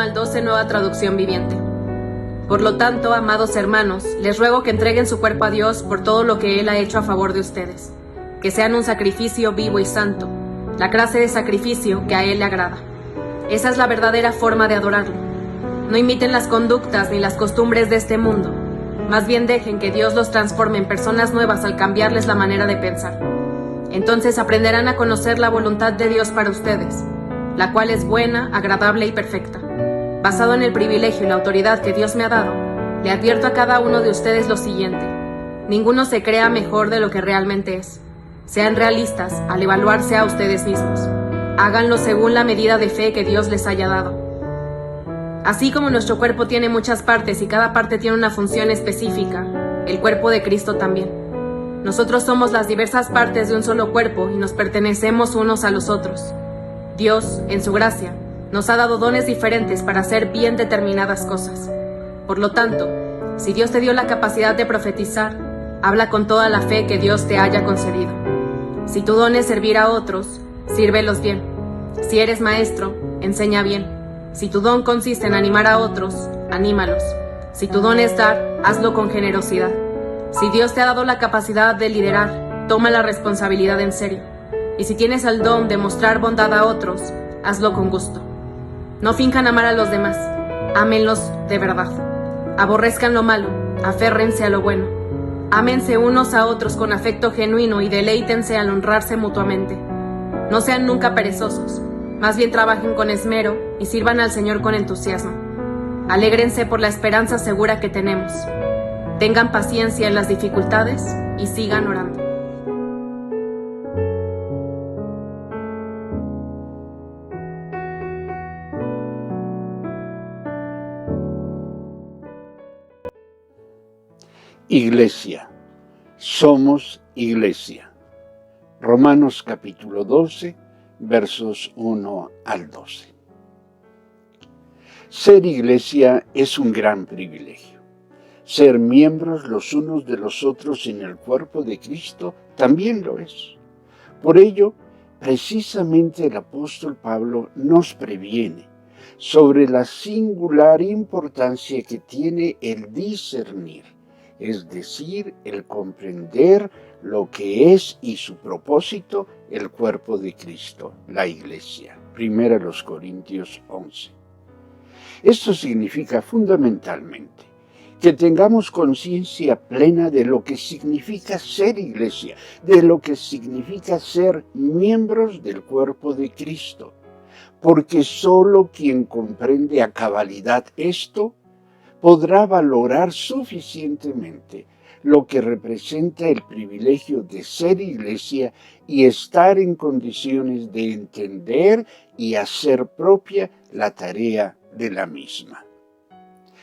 al 12, Nueva Traducción Viviente. Por lo tanto, amados hermanos, les ruego que entreguen su cuerpo a Dios por todo lo que Él ha hecho a favor de ustedes, que sean un sacrificio vivo y santo, la clase de sacrificio que a Él le agrada. Esa es la verdadera forma de adorarlo. No imiten las conductas ni las costumbres de este mundo, más bien dejen que Dios los transforme en personas nuevas al cambiarles la manera de pensar. Entonces aprenderán a conocer la voluntad de Dios para ustedes, la cual es buena, agradable y perfecta. Basado en el privilegio y la autoridad que Dios me ha dado, le advierto a cada uno de ustedes lo siguiente: ninguno se crea mejor de lo que realmente es. Sean realistas al evaluarse a ustedes mismos. Háganlo según la medida de fe que Dios les haya dado. Así como nuestro cuerpo tiene muchas partes y cada parte tiene una función específica, el cuerpo de Cristo también. Nosotros somos las diversas partes de un solo cuerpo y nos pertenecemos unos a los otros. Dios, en su gracia, nos ha dado dones diferentes para hacer bien determinadas cosas. Por lo tanto, si Dios te dio la capacidad de profetizar, habla con toda la fe que Dios te haya concedido. Si tu don es servir a otros, sírvelos bien. Si eres maestro, enseña bien. Si tu don consiste en animar a otros, anímalos. Si tu don es dar, hazlo con generosidad. Si Dios te ha dado la capacidad de liderar, toma la responsabilidad en serio. Y si tienes el don de mostrar bondad a otros, hazlo con gusto. No finjan amar a los demás, ámenlos de verdad. Aborrezcan lo malo, aférrense a lo bueno. Ámense unos a otros con afecto genuino y deleítense al honrarse mutuamente. No sean nunca perezosos, más bien trabajen con esmero y sirvan al Señor con entusiasmo. Alégrense por la esperanza segura que tenemos. Tengan paciencia en las dificultades y sigan orando. Iglesia, somos iglesia. Romanos capítulo 12, versos 1 al 12. Ser iglesia es un gran privilegio. Ser miembros los unos de los otros en el cuerpo de Cristo también lo es. Por ello, precisamente el apóstol Pablo nos previene sobre la singular importancia que tiene el discernir, es decir, el comprender lo que es y su propósito el cuerpo de Cristo, la Iglesia. 1 Corintios 11. Esto significa fundamentalmente que tengamos conciencia plena de lo que significa ser iglesia, de lo que significa ser miembros del cuerpo de Cristo, porque solo quien comprende a cabalidad esto podrá valorar suficientemente lo que representa el privilegio de ser iglesia y estar en condiciones de entender y hacer propia la tarea de la misma.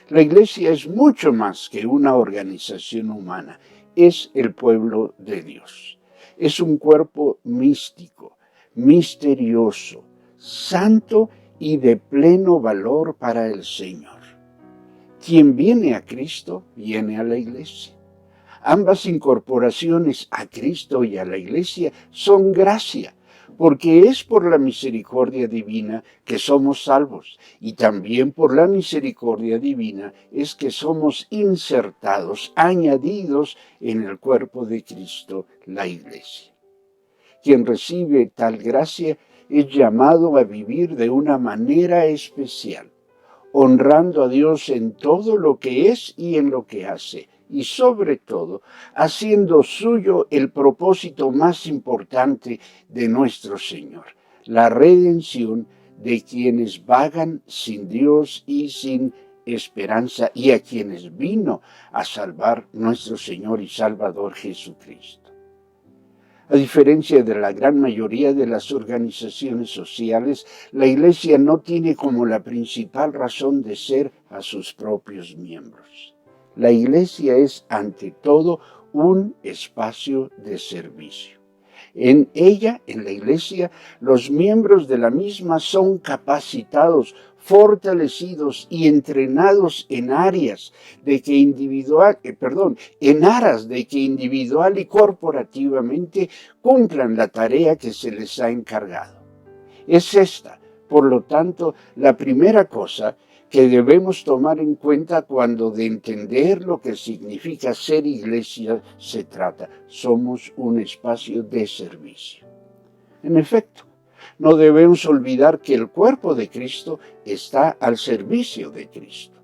La iglesia es mucho más que una organización humana, es el pueblo de Dios. Es un cuerpo místico, misterioso, santo y de pleno valor para el Señor. Quien viene a Cristo, viene a la iglesia. Ambas incorporaciones, a Cristo y a la iglesia, son gracia, porque es por la misericordia divina que somos salvos, y también por la misericordia divina es que somos insertados, añadidos en el cuerpo de Cristo, la iglesia. Quien recibe tal gracia es llamado a vivir de una manera especial, honrando a Dios en todo lo que es y en lo que hace, y sobre todo, haciendo suyo el propósito más importante de nuestro Señor, la redención de quienes vagan sin Dios y sin esperanza, y a quienes vino a salvar nuestro Señor y Salvador Jesucristo. A diferencia de la gran mayoría de las organizaciones sociales, la Iglesia no tiene como la principal razón de ser a sus propios miembros. La Iglesia es, ante todo, un espacio de servicio. En ella, en la Iglesia, los miembros de la misma son capacitados, fortalecidos y entrenados en aras de que individual y corporativamente cumplan la tarea que se les ha encargado. Es esta, por lo tanto, la primera cosa que debemos tomar en cuenta cuando de entender lo que significa ser iglesia se trata. Somos un espacio de servicio. En efecto, no debemos olvidar que el cuerpo de Cristo está al servicio de Cristo,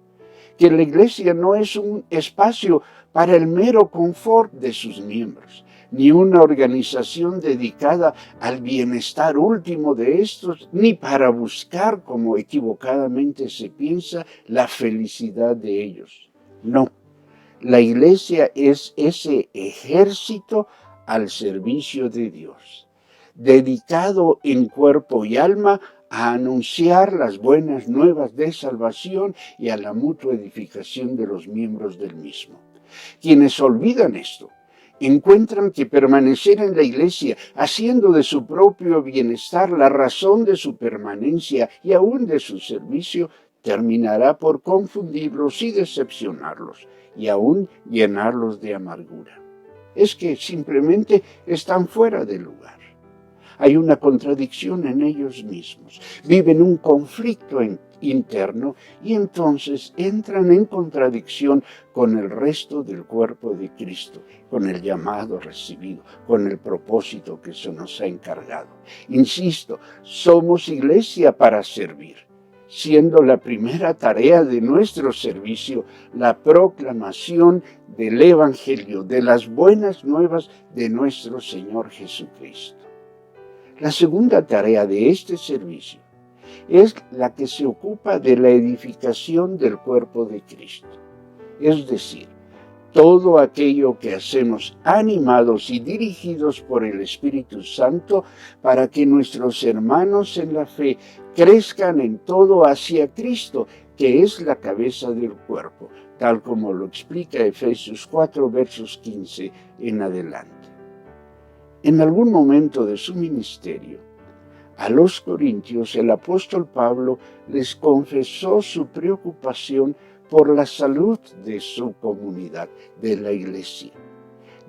que la iglesia no es un espacio para el mero confort de sus miembros, ni una organización dedicada al bienestar último de estos, ni para buscar, como equivocadamente se piensa, la felicidad de ellos. No, la iglesia es ese ejército al servicio de Dios, dedicado en cuerpo y alma a anunciar las buenas nuevas de salvación y a la mutua edificación de los miembros del mismo. Quienes olvidan esto, encuentran que permanecer en la iglesia, haciendo de su propio bienestar la razón de su permanencia y aún de su servicio, terminará por confundirlos y decepcionarlos, y aún llenarlos de amargura. Es que simplemente están fuera de lugar. Hay una contradicción en ellos mismos, viven un conflicto interno y entonces entran en contradicción con el resto del cuerpo de Cristo, con el llamado recibido, con el propósito que se nos ha encargado. Insisto, somos iglesia para servir, siendo la primera tarea de nuestro servicio la proclamación del Evangelio, de las buenas nuevas de nuestro Señor Jesucristo. La segunda tarea de este servicio es la que se ocupa de la edificación del cuerpo de Cristo. Es decir, todo aquello que hacemos animados y dirigidos por el Espíritu Santo para que nuestros hermanos en la fe crezcan en todo hacia Cristo, que es la cabeza del cuerpo, tal como lo explica Efesios 4, versos 15 en adelante. En algún momento de su ministerio, a los corintios el apóstol Pablo les confesó su preocupación por la salud de su comunidad, de la iglesia,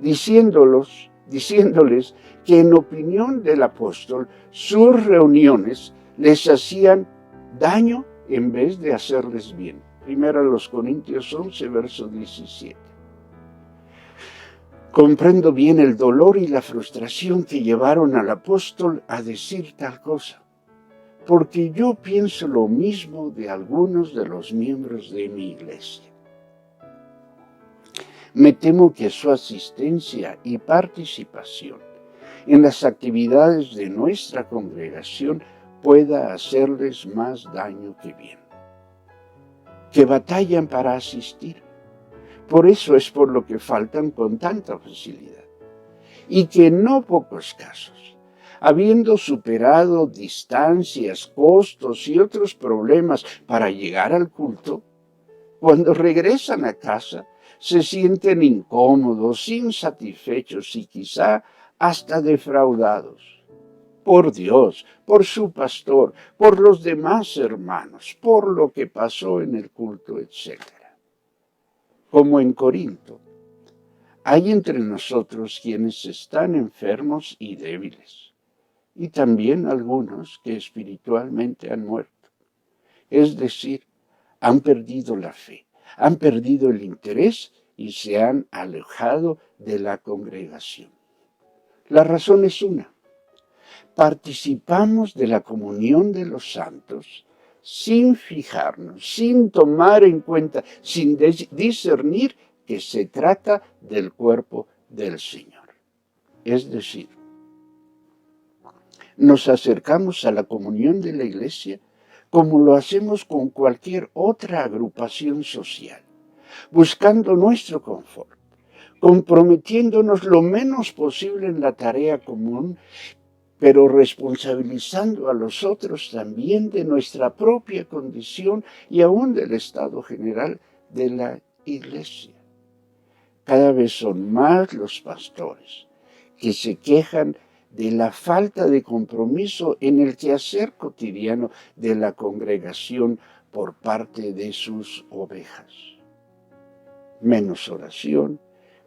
diciéndoles que en opinión del apóstol sus reuniones les hacían daño en vez de hacerles bien. Primero a los Corintios 11, verso 17. Comprendo bien el dolor y la frustración que llevaron al apóstol a decir tal cosa, porque yo pienso lo mismo de algunos de los miembros de mi iglesia. Me temo que su asistencia y participación en las actividades de nuestra congregación pueda hacerles más daño que bien, que batallan para asistir. Por eso es por lo que faltan con tanta facilidad. Y que en no pocos casos, habiendo superado distancias, costos y otros problemas para llegar al culto, cuando regresan a casa se sienten incómodos, insatisfechos y quizá hasta defraudados. Por Dios, por su pastor, por los demás hermanos, por lo que pasó en el culto, etc. Como en Corinto, hay entre nosotros quienes están enfermos y débiles, y también algunos que espiritualmente han muerto. Es decir, han perdido la fe, han perdido el interés y se han alejado de la congregación. La razón es una: participamos de la comunión de los santos sin fijarnos, sin tomar en cuenta, sin discernir que se trata del cuerpo del Señor. Es decir, nos acercamos a la comunión de la iglesia como lo hacemos con cualquier otra agrupación social, buscando nuestro confort, comprometiéndonos lo menos posible en la tarea común, pero responsabilizando a los otros también de nuestra propia condición y aún del estado general de la iglesia. Cada vez son más los pastores que se quejan de la falta de compromiso en el quehacer cotidiano de la congregación por parte de sus ovejas. Menos oración,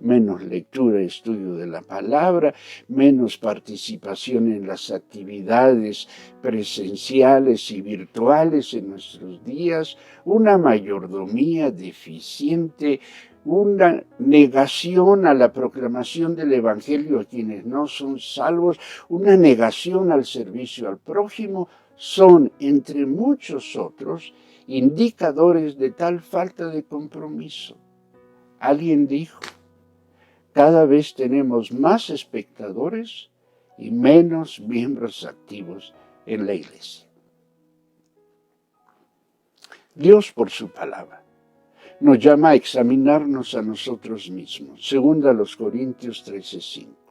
menos lectura y estudio de la palabra, menos participación en las actividades presenciales y virtuales en nuestros días, una mayordomía deficiente, una negación a la proclamación del Evangelio a quienes no son salvos, una negación al servicio al prójimo, son, entre muchos otros, indicadores de tal falta de compromiso. Alguien dijo, cada vez tenemos más espectadores y menos miembros activos en la iglesia. Dios, por su palabra, nos llama a examinarnos a nosotros mismos. Segunda a los Corintios 13:5.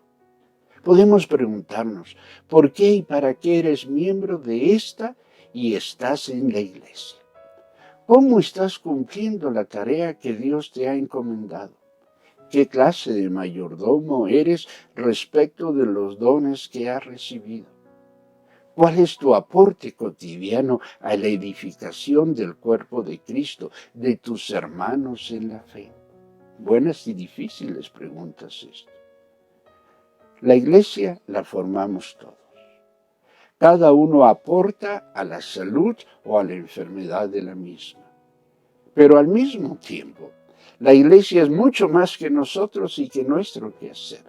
Podemos preguntarnos, ¿por qué y para qué eres miembro de esta y estás en la iglesia? ¿Cómo estás cumpliendo la tarea que Dios te ha encomendado? ¿Qué clase de mayordomo eres respecto de los dones que has recibido? ¿Cuál es tu aporte cotidiano a la edificación del cuerpo de Cristo, de tus hermanos en la fe? Buenas y difíciles preguntas esto. La iglesia la formamos todos. Cada uno aporta a la salud o a la enfermedad de la misma. Pero al mismo tiempo, la iglesia es mucho más que nosotros y que nuestro quehacer.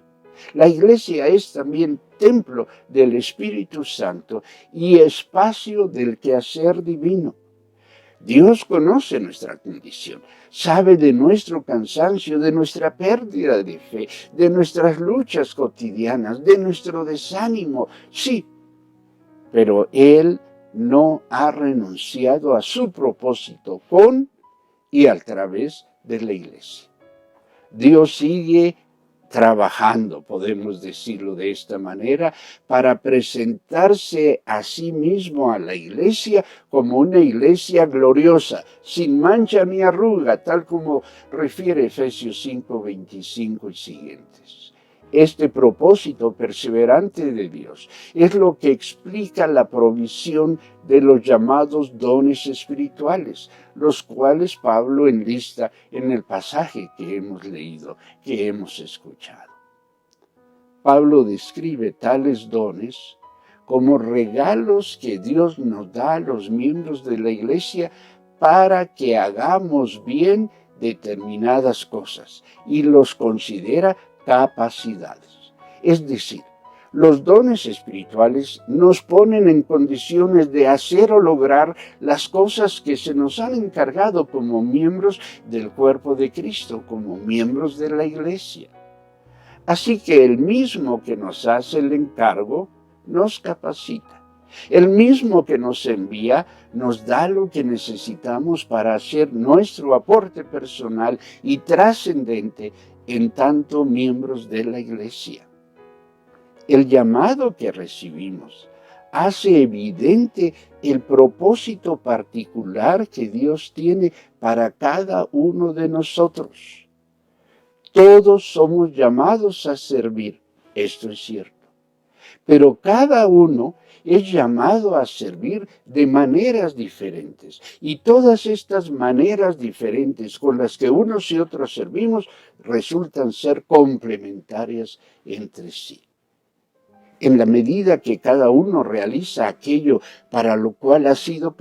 La iglesia es también templo del Espíritu Santo y espacio del quehacer divino. Dios conoce nuestra condición, sabe de nuestro cansancio, de nuestra pérdida de fe, de nuestras luchas cotidianas, de nuestro desánimo. Sí, pero Él no ha renunciado a su propósito con y a través de la iglesia. Dios sigue trabajando, podemos decirlo de esta manera, para presentarse a sí mismo a la iglesia como una iglesia gloriosa, sin mancha ni arruga, tal como refiere Efesios 5:25 y siguientes. Este propósito perseverante de Dios es lo que explica la provisión de los llamados dones espirituales, los cuales Pablo enlista en el pasaje que hemos leído, que hemos escuchado. Pablo describe tales dones como regalos que Dios nos da a los miembros de la iglesia para que hagamos bien determinadas cosas y los considera capacidades. Es decir, los dones espirituales nos ponen en condiciones de hacer o lograr las cosas que se nos han encargado como miembros del cuerpo de Cristo, como miembros de la iglesia. Así que el mismo que nos hace el encargo nos capacita. El mismo que nos envía nos da lo que necesitamos para hacer nuestro aporte personal y trascendente en tanto miembros de la iglesia. El llamado que recibimos hace evidente el propósito particular que Dios tiene para cada uno de nosotros. Todos somos llamados a servir, esto es cierto, pero cada uno es llamado a servir de maneras diferentes. Y todas estas maneras diferentes con las que unos y otros servimos resultan ser complementarias entre sí. En la medida que cada uno realiza aquello para lo cual ha sido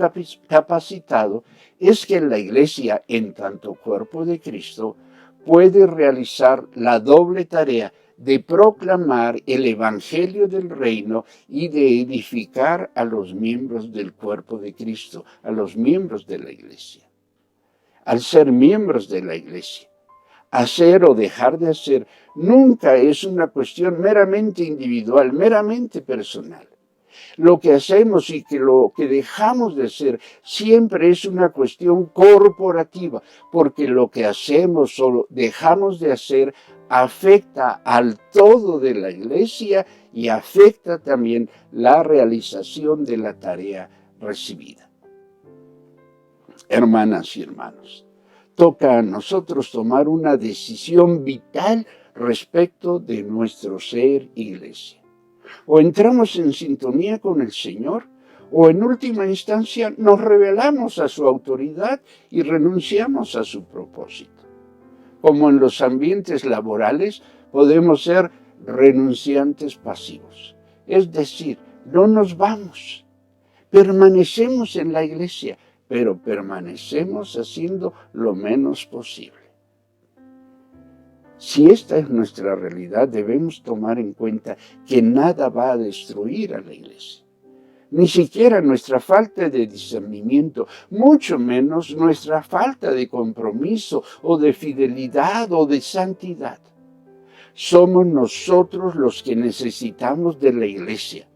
capacitado, es que la iglesia, en tanto cuerpo de Cristo, puede realizar la doble tarea de proclamar el evangelio del reino y de edificar a los miembros del cuerpo de Cristo, a los miembros de la iglesia. Al ser miembros de la iglesia, hacer o dejar de hacer nunca es una cuestión meramente individual, meramente personal. Lo que hacemos y lo que dejamos de hacer siempre es una cuestión corporativa, porque lo que hacemos o dejamos de hacer afecta al todo de la iglesia y afecta también la realización de la tarea recibida. Hermanas y hermanos, toca a nosotros tomar una decisión vital respecto de nuestro ser iglesia. O entramos en sintonía con el Señor, o en última instancia nos rebelamos a su autoridad y renunciamos a su propósito. como en los ambientes laborales, podemos ser renunciantes pasivos. Es decir, no nos vamos, permanecemos en la iglesia, pero permanecemos haciendo lo menos posible. Si esta es nuestra realidad, debemos tomar en cuenta que nada va a destruir a la iglesia. Ni siquiera nuestra falta de discernimiento, mucho menos nuestra falta de compromiso o de fidelidad o de santidad. Somos nosotros los que necesitamos de la iglesia,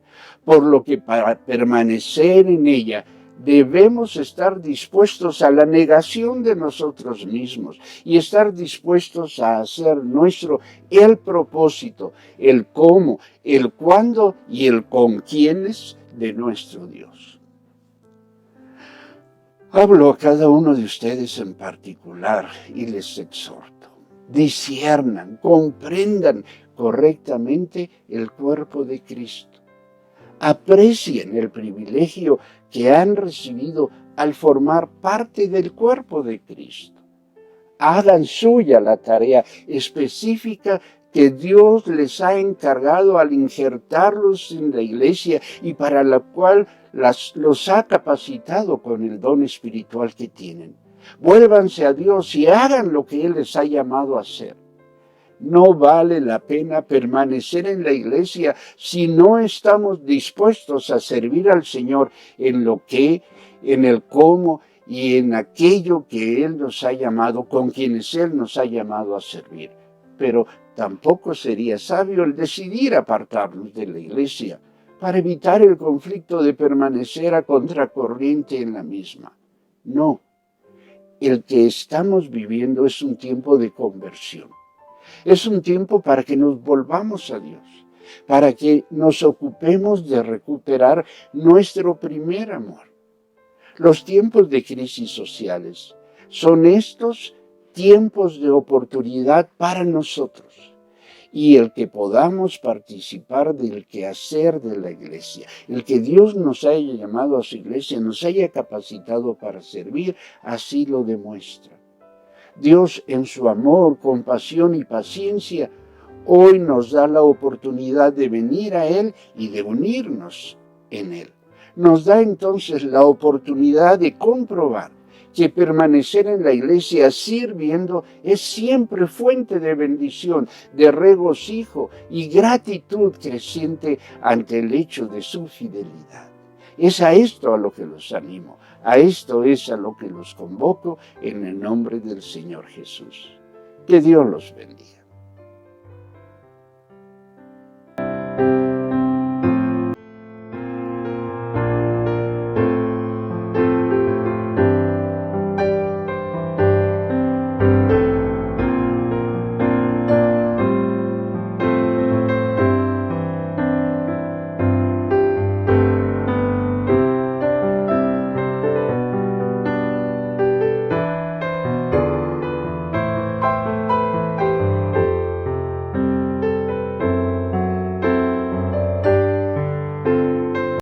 por lo que para permanecer en ella debemos estar dispuestos a la negación de nosotros mismos y estar dispuestos a hacer nuestro el propósito, el cómo, el cuándo y el con quiénes de nuestro Dios. Hablo a cada uno de ustedes en particular y les exhorto. Disciernan, comprendan correctamente el cuerpo de Cristo. Aprecien el privilegio que han recibido al formar parte del cuerpo de Cristo. Hagan suya la tarea específica que Dios les ha encargado al injertarlos en la iglesia y para la cual los ha capacitado con el don espiritual que tienen. Vuélvanse a Dios y hagan lo que Él les ha llamado a hacer. No vale la pena permanecer en la iglesia si no estamos dispuestos a servir al Señor en lo que, en el cómo y en aquello que Él nos ha llamado, con quienes Él nos ha llamado a servir. Pero tampoco sería sabio el decidir apartarnos de la iglesia para evitar el conflicto de permanecer a contracorriente en la misma. No, el que estamos viviendo es un tiempo de conversión. Es un tiempo para que nos volvamos a Dios, para que nos ocupemos de recuperar nuestro primer amor. Los tiempos de crisis sociales son estos tiempos de oportunidad para nosotros y el que podamos participar del quehacer de la iglesia, el que Dios nos haya llamado a su iglesia, nos haya capacitado para servir, así lo demuestra. Dios en su amor, compasión y paciencia hoy nos da la oportunidad de venir a Él y de unirnos en Él. Nos da entonces la oportunidad de comprobar que permanecer en la iglesia sirviendo es siempre fuente de bendición, de regocijo y gratitud creciente ante el hecho de su fidelidad. Es a esto a lo que los animo, a esto es a lo que los convoco en el nombre del Señor Jesús. Que Dios los bendiga.